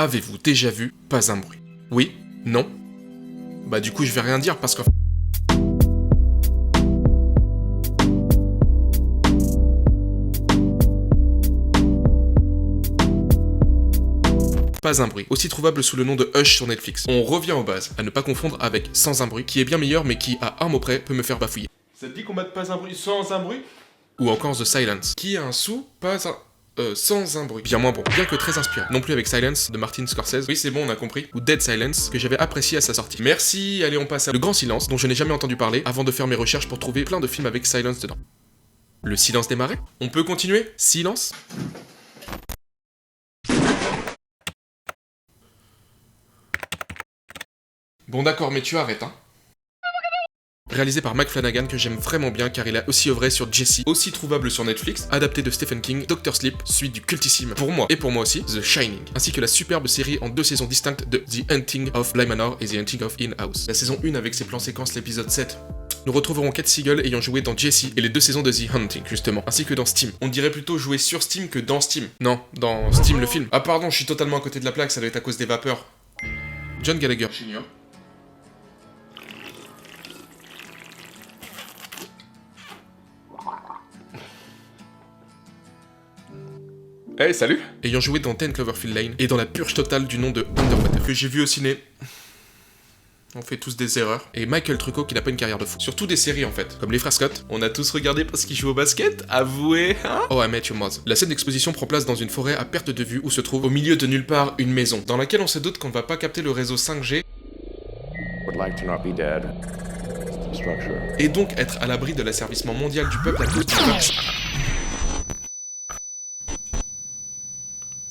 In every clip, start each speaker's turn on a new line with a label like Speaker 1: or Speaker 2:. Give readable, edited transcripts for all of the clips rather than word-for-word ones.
Speaker 1: Avez-vous déjà vu Pas un bruit? Oui? Non? Bah du coup je vais rien dire parce qu'en Pas un bruit, aussi trouvable sous le nom de Hush sur Netflix. On revient aux bases, à ne pas confondre avec Sans un bruit, qui est bien meilleur mais qui, à un mot près, peut me faire bafouiller.
Speaker 2: Ça te dit qu'on mate Pas un bruit sans un bruit?
Speaker 1: Ou encore The Silence, qui a un sous, pas un... sans un bruit. Bien moins bon, bien que très inspiré. Non plus avec Silence, de Martin Scorsese, oui c'est bon on a compris, ou Dead Silence, que j'avais apprécié à sa sortie. Merci, allez on passe à Le Grand Silence, dont je n'ai jamais entendu parler, avant de faire mes recherches pour trouver plein de films avec Silence dedans. Le silence des marais? On peut continuer? Silence? Bon d'accord, mais tu arrêtes, hein. Réalisé par Mike Flanagan, que j'aime vraiment bien car il a aussi œuvré sur Jessie, aussi trouvable sur Netflix, adapté de Stephen King, Dr. Sleep, suite du cultissime, pour moi, et pour moi aussi, The Shining, ainsi que la superbe série en 2 saisons distinctes de The Hunting of Bly Manor et The Hunting of Hill House. La saison 1 avec ses plans séquences, l'épisode 7. Nous retrouverons Kate Siegel ayant joué dans Jessie et les 2 saisons de The Hunting, justement, ainsi que dans Steam. On dirait plutôt jouer sur Steam que dans Steam. Non, dans Steam le film. Ah pardon, je suis totalement à côté de la plaque, ça doit être à cause des vapeurs. John Gallagher. Junior.
Speaker 2: Hey, salut!
Speaker 1: Ayant joué dans 10 Cloverfield Lane et dans la purge totale du nom de Underwater, que j'ai vu au ciné. On fait tous des erreurs. Et Michael Trucco qui n'a pas une carrière de fou. Surtout des séries en fait, comme les frères Scott. On a tous regardé parce qu'ils jouent au basket, avouez, hein? Oh, I Met Your Mother. La scène d'exposition prend place dans une forêt à perte de vue où se trouve, au milieu de nulle part, une maison, dans laquelle on se doute qu'on ne va pas capter le réseau 5G.
Speaker 3: Would like to not be dead. Structure.
Speaker 1: Et donc être à l'abri de l'asservissement mondial du peuple à cause du vaccin.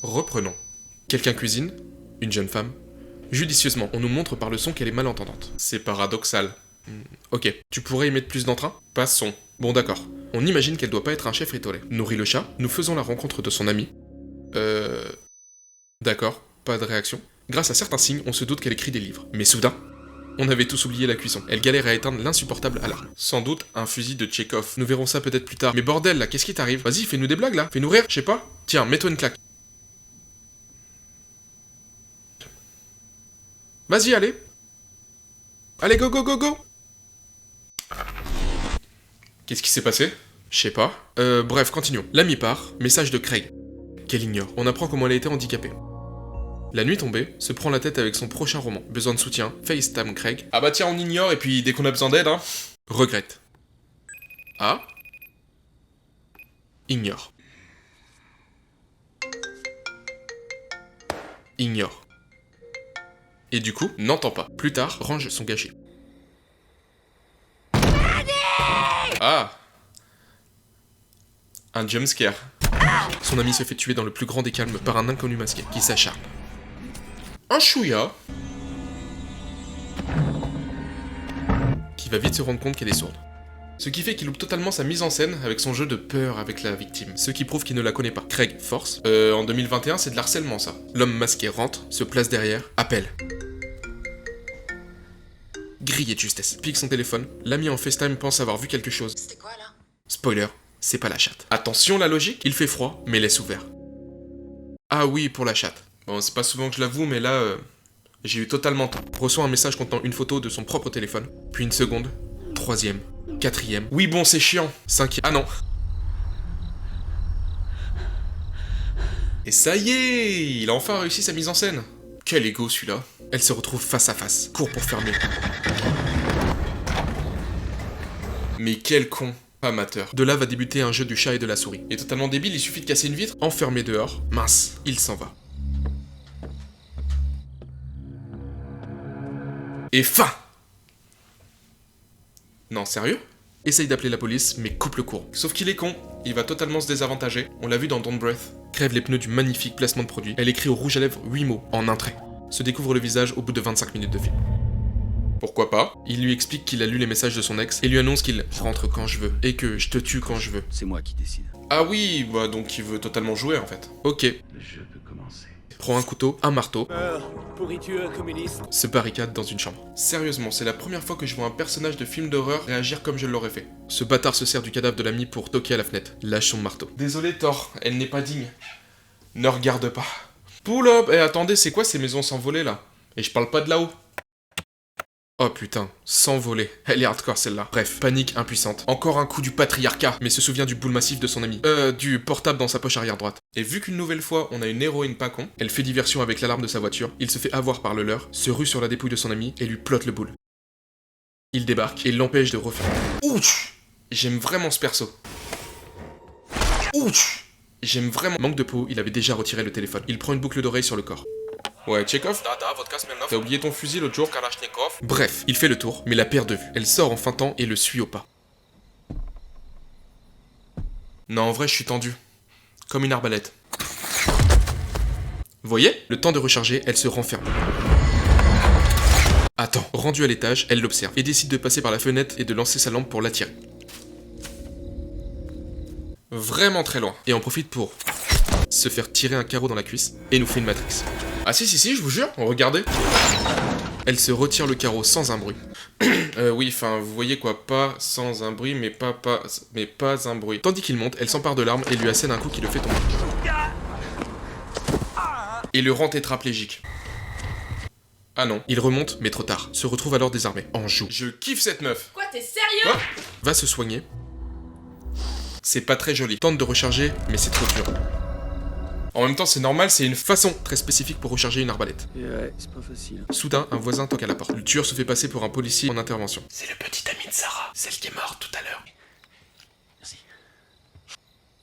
Speaker 1: Reprenons. Quelqu'un cuisine, une jeune femme. Judicieusement, on nous montre par le son qu'elle est malentendante. C'est paradoxal. Ok. Tu pourrais y mettre plus d'entrain? Passons. Bon d'accord. On imagine qu'elle doit pas être un chef étoilé. Nourrit le chat, nous faisons la rencontre de son ami. D'accord, pas de réaction. Grâce à certains signes, on se doute qu'elle écrit des livres. Mais soudain, on avait tous oublié la cuisson. Elle galère à éteindre l'insupportable alarme. Sans doute un fusil de Tchekhov. Nous verrons ça peut-être plus tard. Mais bordel là, qu'est-ce qui t'arrive? Vas-y, fais-nous des blagues là. Fais-nous rire, je sais pas. Tiens, mets-toi une claque. Vas-y, allez. Allez, go, go, go, go. Qu'est-ce qui s'est passé? Je sais pas. Bref, continuons. L'ami part, message de Craig, qu'elle ignore. On apprend comment elle a été handicapée. La nuit tombée, se prend la tête avec son prochain roman. Besoin de soutien, FaceTime Craig. Ah bah tiens, on ignore, et puis dès qu'on a besoin d'aide, hein. Regrette. Ah? Ignore. Ignore. Et du coup, n'entend pas. Plus tard, range son gâchis. Ah! Un jumpscare. Son ami se fait tuer dans le plus grand des calmes par un inconnu masqué qui s'acharne. Un chouïa qui va vite se rendre compte qu'elle est sourde. Ce qui fait qu'il loupe totalement sa mise en scène avec son jeu de peur avec la victime. Ce qui prouve qu'il ne la connaît pas. Craig force. En 2021, c'est de l'harcèlement ça. L'homme masqué rentre, se place derrière, appelle. Grillé de justesse. Pique son téléphone. L'ami en FaceTime pense avoir vu quelque chose.
Speaker 4: C'était quoi là?
Speaker 1: Spoiler, c'est pas la chatte. Attention la logique, il fait froid, mais laisse ouvert. Ah oui, pour la chatte. Bon, c'est pas souvent que je l'avoue, mais là, j'ai eu totalement tort. Reçoit un message contenant une photo de son propre téléphone, puis une seconde, troisième, quatrième. Oui bon, c'est chiant. Cinquième. Ah non. Et ça y est, il a enfin réussi sa mise en scène. Quel ego celui-là. Elle se retrouve face à face, court pour fermer. Mais quel con. Amateur. De là va débuter un jeu du chat et de la souris. Et totalement débile, il suffit de casser une vitre, enfermé dehors. Mince, il s'en va. Et fin! Non, sérieux? Essaye d'appeler la police, mais coupe le courant. Sauf qu'il est con, il va totalement se désavantager. On l'a vu dans Don't Breath. Crève les pneus du magnifique placement de produit. Elle écrit au rouge à lèvres 8 mots, en un trait. Se découvre le visage au bout de 25 minutes de film. Pourquoi pas? Il lui explique qu'il a lu les messages de son ex et lui annonce qu'il rentre quand je veux et que je te tue quand je veux.
Speaker 5: C'est moi qui décide.
Speaker 1: Ah oui, bah donc il veut totalement jouer en fait. Ok.
Speaker 5: Le jeu peut commencer.
Speaker 1: Prend un couteau, un marteau,
Speaker 6: Pourriture communiste.
Speaker 1: se barricade dans une chambre. Sérieusement, c'est la première fois que je vois un personnage de film d'horreur réagir comme je l'aurais fait. Ce bâtard se sert du cadavre de l'ami pour toquer à la fenêtre. Lâche son marteau. Désolé Thor, elle n'est pas digne. Ne regarde pas. Pull up. Eh, attendez, c'est quoi ces maisons s'envoler là? Et je parle pas de là-haut. Oh putain, s'envoler. Elle est hardcore celle-là. Bref, panique impuissante. Encore un coup du patriarcat, mais se souvient du boule massif de son ami. Du portable dans sa poche arrière droite. Et vu qu'une nouvelle fois, on a une héroïne pas con, elle fait diversion avec l'alarme de sa voiture, il se fait avoir par le leur, se rue sur la dépouille de son ami et lui plotte le boule. Il débarque et l'empêche de refaire. Ouch! J'aime vraiment ce perso. Ouch! J'aime vraiment... Manque de peau, il avait déjà retiré le téléphone. Il prend une boucle d'oreille sur le corps. Ouais, Tchekhov, t'as oublié ton fusil l'autre jour, Kalachnikov. Bref, il fait le tour, mais la perd de vue. Elle sort en feintant et le suit au pas. Non, en vrai, je suis tendu. Comme une arbalète. Voyez? Le temps de recharger, elle se renferme. Attends, rendue à l'étage, elle l'observe et décide de passer par la fenêtre et de lancer sa lampe pour l'attirer. Vraiment très loin. Et en profite pour se faire tirer un carreau dans la cuisse et nous fait une matrix. Ah si, je vous jure, regardez. Elle se retire le carreau sans un bruit. Oui, enfin, vous voyez quoi, pas sans un bruit, mais pas un bruit. Tandis qu'il monte, elle s'empare de l'arme et lui assène un coup qui le fait tomber. Et le rend tétraplégique. Ah non, il remonte, mais trop tard. Se retrouve alors désarmé, en joue. Je kiffe cette meuf.
Speaker 4: Quoi, t'es sérieux?
Speaker 1: Quoi? Va se soigner. C'est pas très joli. Tente de recharger, mais c'est trop dur. En même temps, c'est normal, c'est une façon très spécifique pour recharger une arbalète.
Speaker 6: Ouais, c'est pas facile.
Speaker 1: Soudain, un voisin toque à la porte. Le tueur se fait passer pour un policier en intervention. C'est le petit ami de Sarah, celle qui est morte tout à l'heure.
Speaker 6: Merci.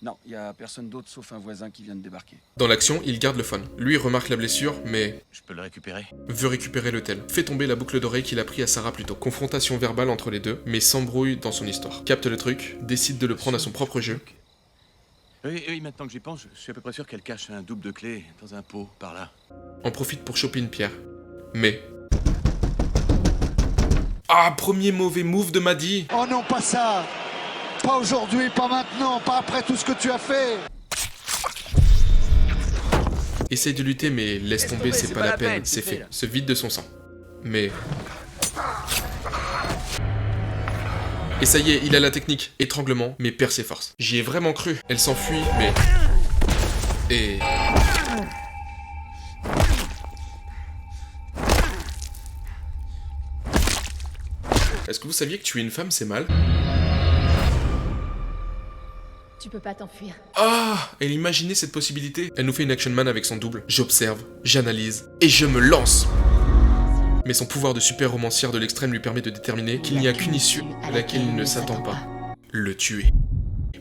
Speaker 6: Non, y a personne d'autre sauf un voisin qui vient de débarquer.
Speaker 1: Dans l'action, il garde le phone. Lui remarque la blessure, mais
Speaker 5: Je peux le récupérer?
Speaker 1: veut récupérer le tel. Fait tomber la boucle d'oreille qu'il a pris à Sarah plus tôt. Confrontation verbale entre les deux, mais s'embrouille dans son histoire. Capte le truc, décide de le prendre à son propre jeu.
Speaker 5: Oui, maintenant que j'y pense, je suis à peu près sûr qu'elle cache un double de clé dans un pot, par là.
Speaker 1: En profite pour choper une pierre. Mais... Ah, premier mauvais move de Maddy.
Speaker 7: Oh non, pas ça! Pas aujourd'hui, pas maintenant, pas après tout ce que tu as fait!
Speaker 1: Essaye de lutter, mais laisse tomber, c'est pas la peine, c'est fait. Se vide de son sang. Mais... Et ça y est, il a la technique. Étranglement, mais perd ses forces. J'y ai vraiment cru. Elle s'enfuit, mais... Et... Est-ce que vous saviez que tuer une femme, c'est mal?
Speaker 4: Tu peux pas t'enfuir.
Speaker 1: Ah! Elle imaginait cette possibilité. Elle nous fait une action man avec son double. J'observe, j'analyse, et je me lance! Mais son pouvoir de super romancière de l'extrême lui permet de déterminer qu'il n'y a qu'une issue à laquelle il ne s'attend pas. Le tuer.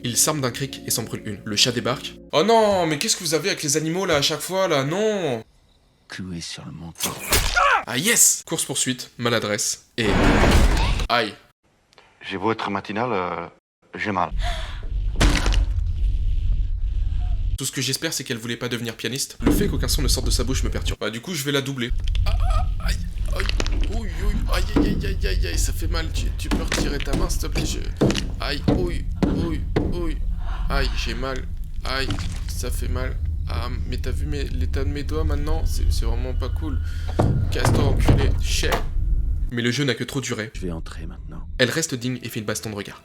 Speaker 1: Il s'arme d'un cric et s'en brûle une. Le chat débarque. Oh non, mais qu'est-ce que vous avez avec les animaux là à chaque fois là? Non!
Speaker 5: Cloué sur le menton.
Speaker 1: Ah yes! Course-poursuite, maladresse, et... Aïe.
Speaker 8: J'ai beau être matinal, j'ai mal.
Speaker 1: Tout ce que j'espère, c'est qu'elle voulait pas devenir pianiste. Le fait qu'aucun son ne sorte de sa bouche me perturbe. Bah du coup, je vais la doubler. Aïe, aïe, ouille, aïe, aïe, aïe, aïe, aïe, ça fait mal. Tu peux retirer ta main, s'il te plaît. Aïe, ouille, aïe, j'ai mal. Aïe, ça fait mal. Ah, mais t'as vu l'état de mes doigts maintenant? C'est vraiment pas cool. Casse-toi, enculé. Chais. Mais le jeu n'a que trop duré.
Speaker 5: Je vais entrer maintenant.
Speaker 1: Elle reste digne et fait une baston de regard.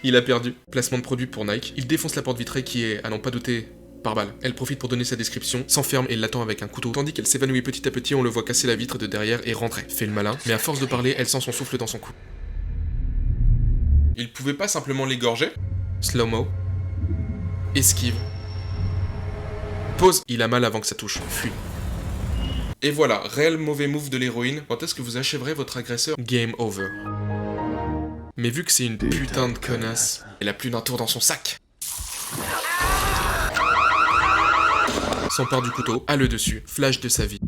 Speaker 1: Il a perdu. Placement de produit pour Nike. Il défonce la porte vitrée qui est, à n'en pas douter, par balle. Elle profite pour donner sa description, s'enferme et l'attend avec un couteau. Tandis qu'elle s'évanouit petit à petit, on le voit casser la vitre de derrière et rentrer. Fait le malin, mais à force de parler, elle sent son souffle dans son cou. Il pouvait pas simplement l'égorger? Slow-mo. Esquive. Pause. Il a mal avant que ça touche. Fuit. Et voilà, réel mauvais move de l'héroïne. Quand est-ce que vous achèverez votre agresseur? Game over. Mais vu que c'est une putain de connasse, elle a plus d'un tour dans son sac. S'empare du couteau, a le dessus, flash de sa vie.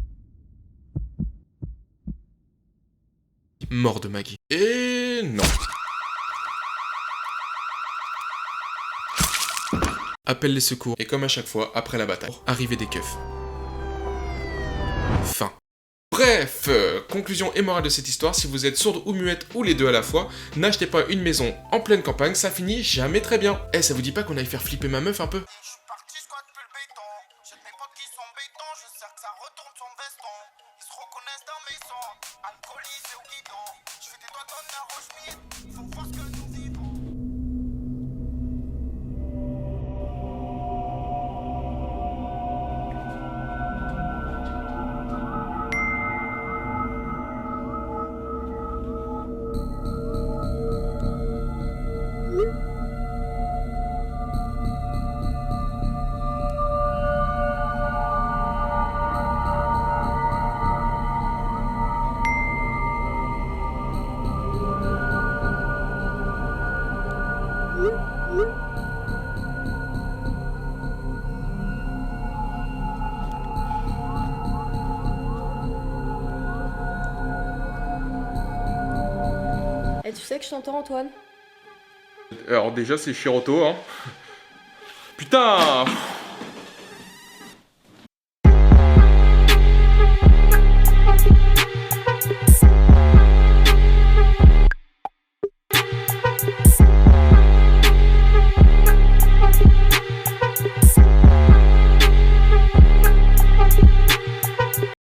Speaker 1: Mort de Maggie. Et non. Appelle les secours, et comme à chaque fois, après la bataille, arrivée des keufs. Fin. Bref, conclusion et morale de cette histoire, si vous êtes sourde ou muette ou les deux à la fois, n'achetez pas une maison en pleine campagne, ça finit jamais très bien. Eh, ça vous dit pas qu'on aille faire flipper ma meuf un peu?
Speaker 7: Je suis parti, je squatte plus le béton. J'ai mes potes qui sont béton, je sais que ça retourne son veston. Ils se reconnaissent dans mes sons, alcoolisés au guidon. Je fais des doigts d'honneur au schmitt, faut voir ce que nous vivons.
Speaker 9: que je t'entends, Antoine?
Speaker 2: Alors déjà c'est Shiroto, hein. Putain.